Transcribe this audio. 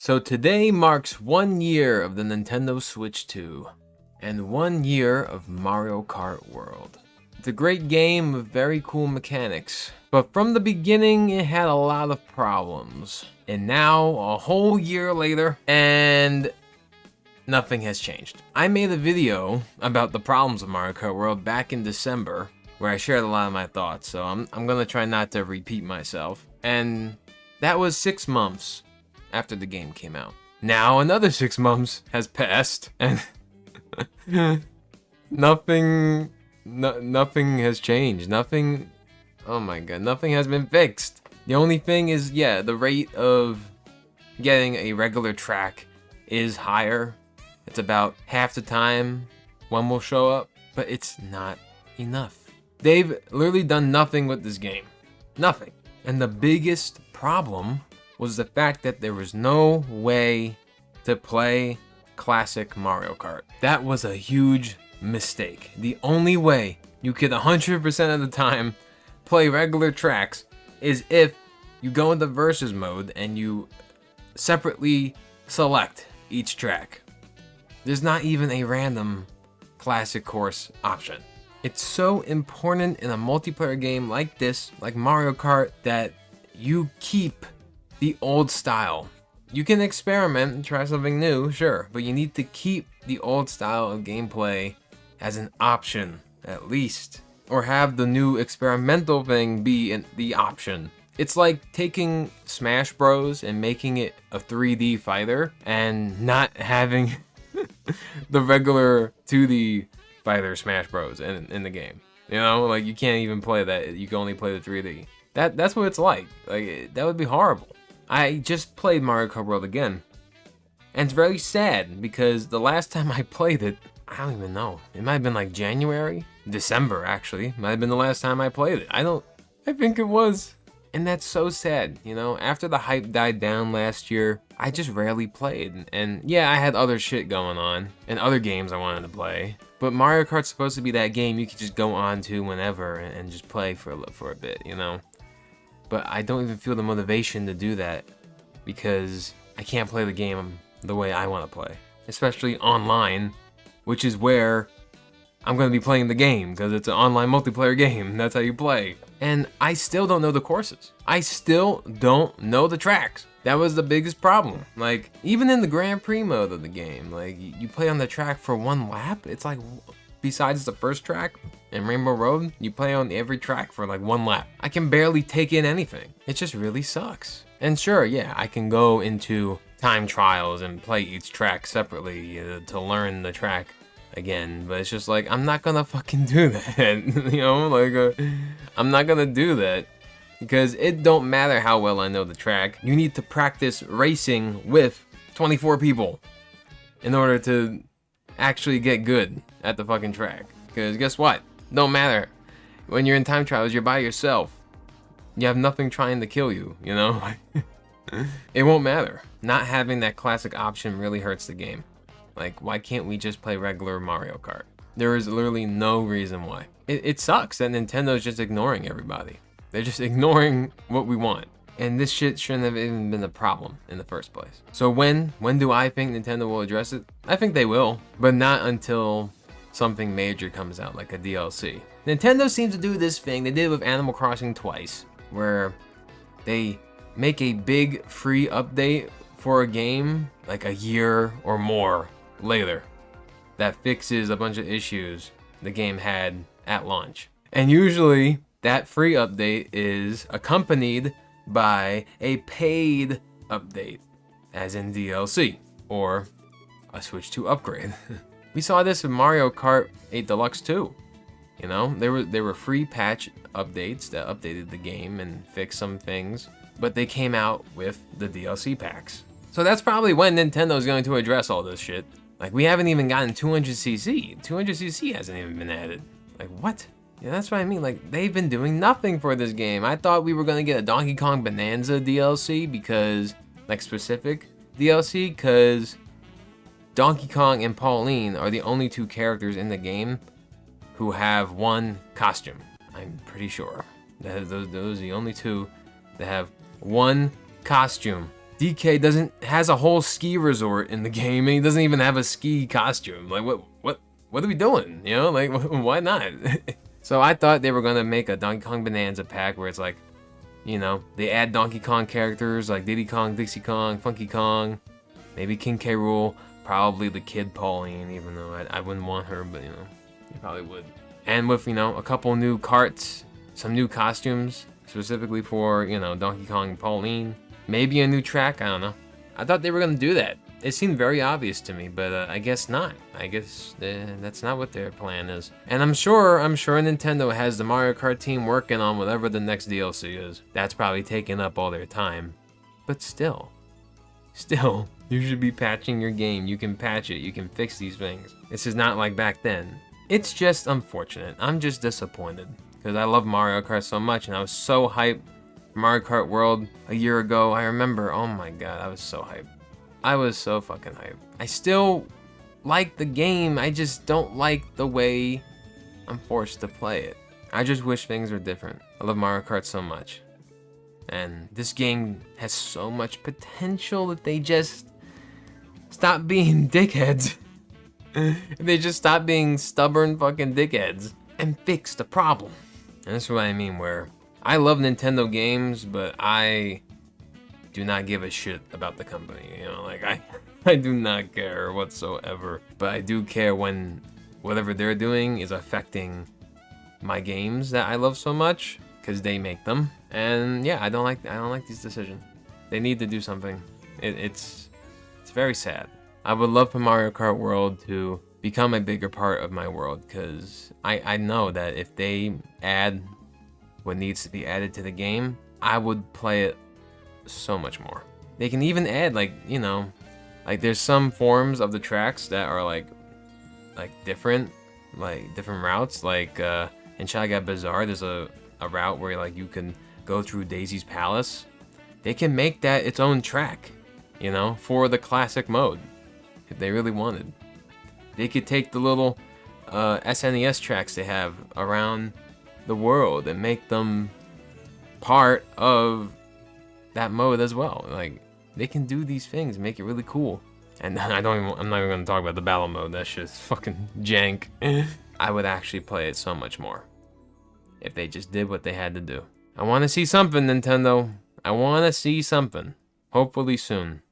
So today marks 1 year of the Nintendo Switch 2, and 1 year of Mario Kart World. It's a great game with very cool mechanics, but from the beginning it had a lot of problems. And now, a whole year later, and nothing has changed. I made a video about the problems of Mario Kart World back in December, where I shared a lot of my thoughts, so I'm gonna try not to repeat myself. And that was 6 months after the game came out. Now another 6 months has passed, and nothing has changed. Nothing, oh my god, nothing has been fixed. The only thing is, yeah, the rate of getting a regular track is higher. It's about half the time one will show up, but it's not enough. They've literally done nothing with this game. Nothing. And the biggest problem was the fact that there was no way to play classic Mario Kart. That was a huge mistake. The only way you could 100% of the time play regular tracks is if you go into versus mode and you separately select each track. There's not even a random classic course option. It's so important in a multiplayer game like this, like Mario Kart, that you keep the old style. You can experiment and try something new, sure, but you need to keep the old style of gameplay as an option, at least. Or have the new experimental thing be the option. It's like taking Smash Bros. And making it a 3D fighter and not having the regular 2D fighter Smash Bros. in the game. You know, like you can't even play that. You can only play the 3D. That's what it's like. Like, that would be horrible. I just played Mario Kart World again, and it's very sad because the last time I played it, I don't even know. It might have been like January, December actually. Might have been the last time I played it. I think it was. And that's so sad, you know? After the hype died down last year, I just rarely played. And yeah, I had other shit going on and other games I wanted to play. But Mario Kart's supposed to be that game you could just go on to whenever and just play for a bit, you know? But I don't even feel the motivation to do that because I can't play the game the way I want to play. Especially online, which is where I'm going to be playing the game because it's an online multiplayer game. That's how you play. And I still don't know the courses. I still don't know the tracks. That was the biggest problem. Like, even in the Grand Prix mode of the game, like, you play on the track for 1 lap. It's like, besides the first track in Rainbow Road, you play on every track for like 1 lap. I can barely take in anything. It just really sucks. And sure, yeah, I can go into time trials and play each track separately to learn the track again, but it's just like, I'm not gonna fucking do that. You know, like, I'm not gonna do that because it don't matter how well I know the track. You need to practice racing with 24 people in order to actually get good at the fucking track. Because guess what? Don't matter. When you're in time trials, you're by yourself. You have nothing trying to kill you, you know? It won't matter. Not having that classic option really hurts the game. Like, why can't we just play regular Mario Kart? There is literally no reason why. It sucks that Nintendo's just ignoring everybody. They're just ignoring what we want. And this shit shouldn't have even been a problem in the first place. So when do I think Nintendo will address it? I think they will, but not until something major comes out, like a DLC. Nintendo seems to do this thing, they did it with Animal Crossing twice, where they make a big free update for a game like a year or more later that fixes a bunch of issues the game had at launch. And usually that free update is accompanied by a paid update, as in DLC, or a Switch 2 upgrade. We saw this in Mario Kart 8 Deluxe too. You know, there were free patch updates that updated the game and fixed some things, but they came out with the DLC packs. So that's probably when Nintendo's going to address all this shit. Like, we haven't even gotten 200cc. 200cc hasn't even been added. Like, what? Yeah, that's what I mean. Like, they've been doing nothing for this game. I thought we were gonna get a Donkey Kong Bonanza DLC because, like, specific DLC, because Donkey Kong and Pauline are the only 2 characters in the game who have 1 costume. I'm pretty sure. Those are the only 2 that have 1 costume DK has a whole ski resort in the game, and he doesn't even have a ski costume. Like, what are we doing? You know, like, why not? So I thought they were gonna make a Donkey Kong Bonanza pack where it's like, you know, they add Donkey Kong characters like Diddy Kong, Dixie Kong, Funky Kong, maybe King K. Rool, probably the kid Pauline, even though I wouldn't want her, but you know, you probably would. And with, you know, a couple new carts, some new costumes, specifically for, you know, Donkey Kong and Pauline. Maybe a new track, I don't know. I thought they were gonna do that. It seemed very obvious to me, but I guess not. I guess that's not what their plan is. And I'm sure Nintendo has the Mario Kart team working on whatever the next DLC is. That's probably taking up all their time. But still, you should be patching your game. You can patch it, you can fix these things. This is not like back then. It's just unfortunate. I'm just disappointed because I love Mario Kart so much and I was so hyped for Mario Kart World a year ago. I remember, oh my god, I was so hyped. I was so fucking hyped. I still like the game, I just don't like the way I'm forced to play it. I just wish things were different. I love Mario Kart so much. And this game has so much potential if they just stop being dickheads. If they just stop being stubborn fucking dickheads and fix the problem. And that's what I mean, where I love Nintendo games, but I do not give a shit about the company, you know, like I do not care whatsoever, but I do care when whatever they're doing is affecting my games that I love so much because they make them. And yeah, I don't like these decisions. They need to do something. It's very sad. I would love for Mario Kart World to become a bigger part of my world because I know that if they add what needs to be added to the game, I would play it so much more. They can even add, like, you know, like there's some forms of the tracks that are like different routes. Like in Shy Guy Bazaar, there's a route where like you can go through Daisy's Palace. They can make that its own track, you know, for the classic mode if they really wanted. They could take the little SNES tracks they have around the world and make them part of that mode as well. Like, they can do these things, make it really cool. And I'm not even gonna talk about the battle mode. That shit's fucking jank. I would actually play it so much more if they just did what they had to do. I want to see something, Nintendo. I want to see something. Hopefully soon.